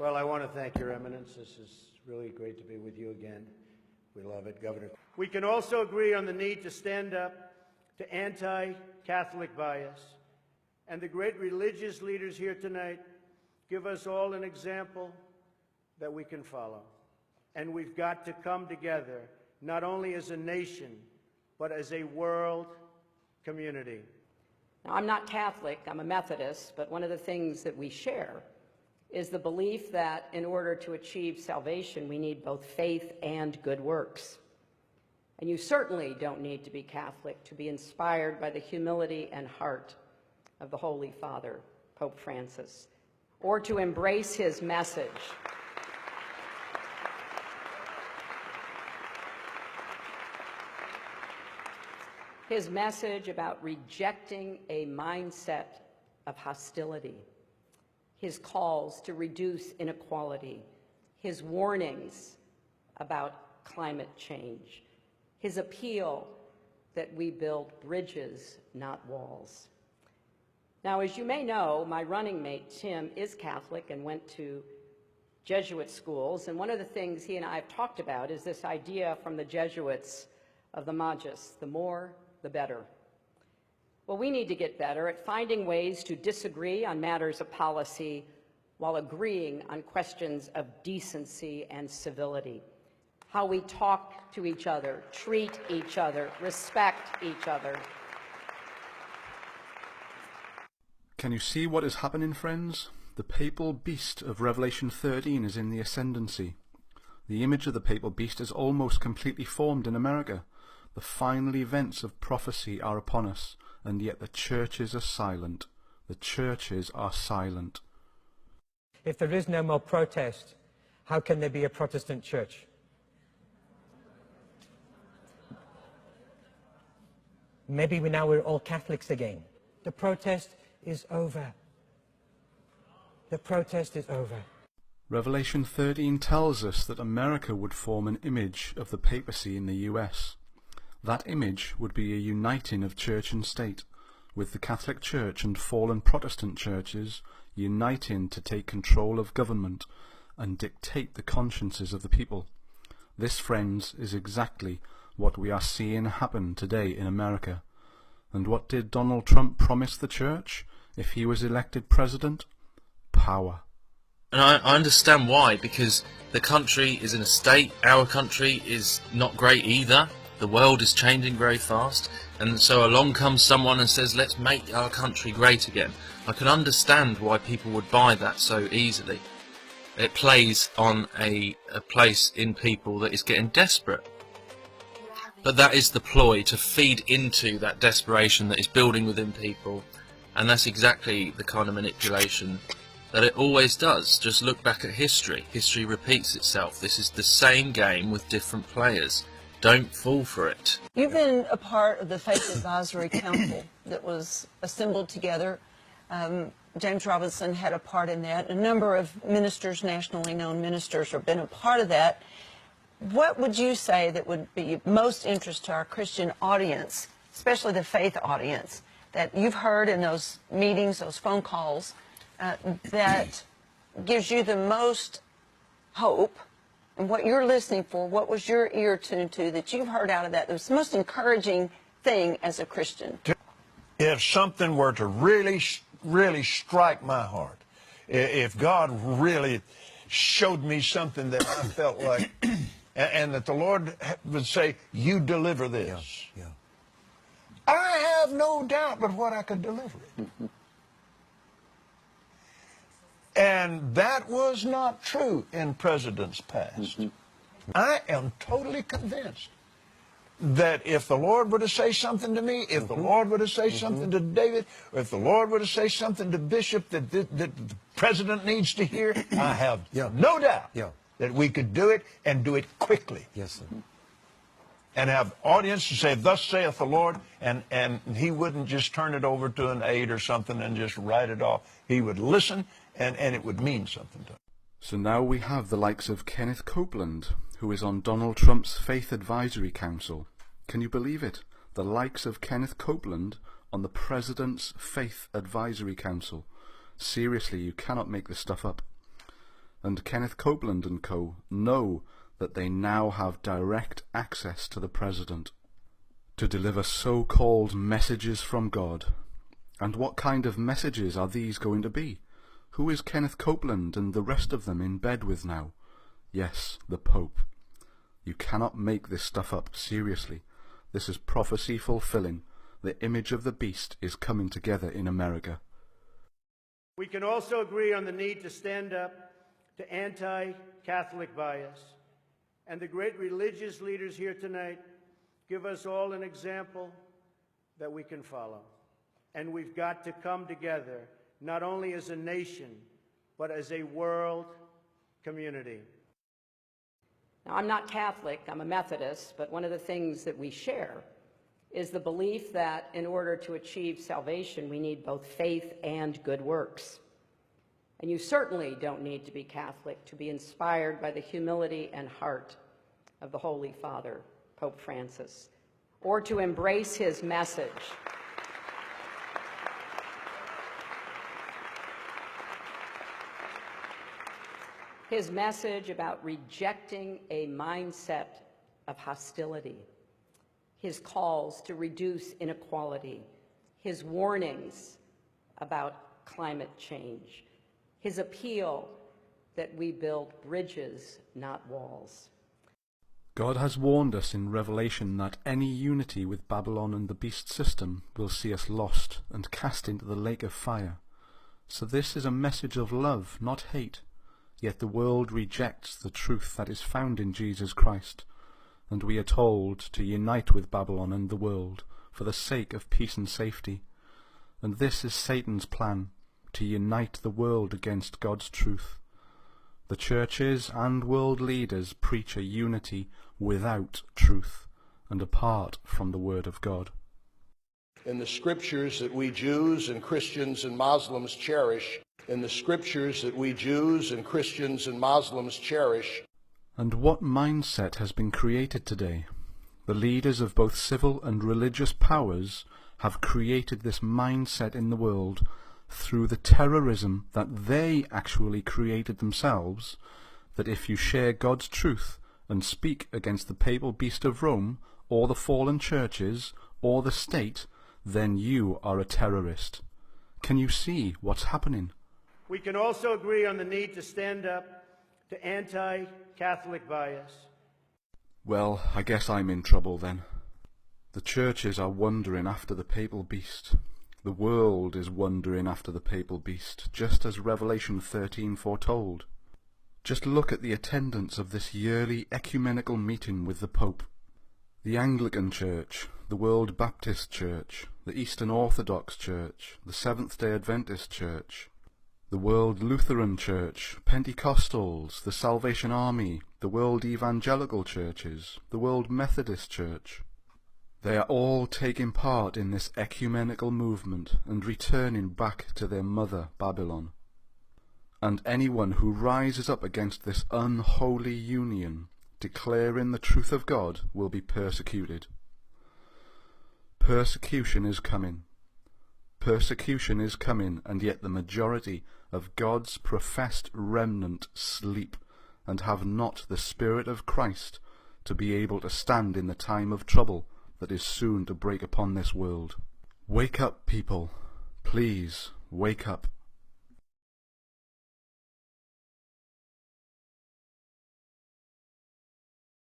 Well, I want to thank Your Eminence. This is really great to be with you again. We love it, Governor. We can also agree on the need to stand up to anti-Catholic bias. And the great religious leaders here tonight give us all an example that we can follow. And we've got to come together, not only as a nation, but as a world community. Now, I'm not Catholic, I'm a Methodist, but one of the things that we share is the belief that in order to achieve salvation, we need both faith and good works. And you certainly don't need to be Catholic to be inspired by the humility and heart of the Holy Father, Pope Francis, or to embrace his message. His message about rejecting a mindset of hostility, his calls to reduce inequality, his warnings about climate change, his appeal that we build bridges, not walls. Now, as you may know, my running mate, Tim, is Catholic and went to Jesuit schools, and one of the things he and I have talked about is this idea from the Jesuits of the Magis, the more, the better. Well, we need to get better at finding ways to disagree on matters of policy while agreeing on questions of decency and civility. How we talk to each other, treat each other, respect each other. Can you see what is happening, friends? The papal beast of Revelation 13 is in the ascendancy. The image of the papal beast is almost completely formed in America. The final events of prophecy are upon us, and yet the churches are silent. The churches are silent. If there is no more protest, how can there be a Protestant church? Maybe now we're all Catholics again. The protest is over. The protest is over. Revelation 13 tells us that America would form an image of the papacy in the US. That image would be a uniting of church and state, with the Catholic Church and fallen Protestant churches uniting to take control of government and dictate the consciences of the people. This, friends, is exactly what we are seeing happen today in America. And what did Donald Trump promise the church if he was elected president? Power. And I understand why, because the country is in a state, our country is not great either. The world is changing very fast, and so along comes someone and says, let's make our country great again. I can understand why people would buy that so easily. It plays on a place in people that is getting desperate. But that is the ploy, to feed into that desperation that is building within people, and that's exactly the kind of manipulation that it always does. Just look back at history. History repeats itself. This is the same game with different players. Don't fall for it. You've been a part of the Faith Advisory Council that was assembled together. James Robinson had a part in that. A number of ministers, nationally known ministers, have been a part of that. What would you say that would be of most interest to our Christian audience, especially the faith audience, that you've heard in those meetings, those phone calls, that gives you the most hope? And what you're listening for, what was your ear tuned to that you've heard out of that? It was the most encouraging thing as a Christian. If something were to really strike my heart, if God really showed me something that I felt like, and that the Lord would say, you deliver this. Yeah. I have no doubt but what I could deliver it. And that was not true in presidents past. I am totally convinced that if the Lord were to say something to me, if the Lord were to say something to David, or if the Lord were to say something to Bishop that the president needs to hear, I have no doubt that we could do it and do it quickly. Yes, sir. And have audience to say, thus saith the Lord, and he wouldn't just turn it over to an aide or something and just write it off. He would listen, and it would mean something to him. So now we have the likes of Kenneth Copeland, who is on Donald Trump's Faith Advisory Council. Can you believe it? The likes of Kenneth Copeland on the President's Faith Advisory Council. Seriously, you cannot make this stuff up. and Kenneth Copeland and co. know that they now have direct access to the President to deliver so-called messages from God. And what kind of messages are these going to be? Who is Kenneth Copeland and the rest of them in bed with now? Yes, the Pope. You cannot make this stuff up, seriously. This is prophecy fulfilling. The image of the beast is coming together in America. We can also agree on the need to stand up to anti-Catholic bias. And the great religious leaders here tonight give us all an example that we can follow. And we've got to come together, not only as a nation, but as a world community. Now, I'm not Catholic, I'm a Methodist, but one of the things that we share is the belief that in order to achieve salvation, we need both faith and good works. And you certainly don't need to be Catholic to be inspired by the humility and heart of the Holy Father, Pope Francis, or to embrace his message. His message about rejecting a mindset of hostility, his calls to reduce inequality, his warnings about climate change, his appeal that we build bridges, not walls. God has warned us in Revelation that any unity with Babylon and the beast system will see us lost and cast into the lake of fire. So this is a message of love, not hate. Yet the world rejects the truth that is found in Jesus Christ, and we are told to unite with Babylon and the world for the sake of peace and safety. And this is Satan's plan, to unite the world against God's truth. The churches and world leaders preach a unity without truth and apart from the Word of God. In the scriptures that we Jews and Christians and Muslims cherish, in the scriptures that we Jews and Christians and Muslims cherish. And what mindset has been created today? The leaders of both civil and religious powers have created this mindset in the world through the terrorism that they actually created themselves, that if you share God's truth and speak against the papal beast of Rome, or the fallen churches, or the state, then you are a terrorist. Can you see what's happening? We can also agree on the need to stand up to anti-Catholic bias. Well, I guess I'm in trouble then. The churches are wandering after the papal beast. The world is wandering after the papal beast, just as Revelation 13 foretold. Just look at the attendance of this yearly ecumenical meeting with the Pope. The Anglican Church, the World Baptist Church, the Eastern Orthodox Church, the Seventh-day Adventist Church, the World Lutheran Church, Pentecostals, the Salvation Army, the World Evangelical Churches, the World Methodist Church. They are all taking part in this ecumenical movement and returning back to their mother, Babylon. And anyone who rises up against this unholy union, declaring the truth of God, will be persecuted. Persecution is coming. Persecution is coming, and yet the majority of God's professed remnant sleep and have not the Spirit of Christ to be able to stand in the time of trouble that is soon to break upon this world. Wake up, people. Please, wake up.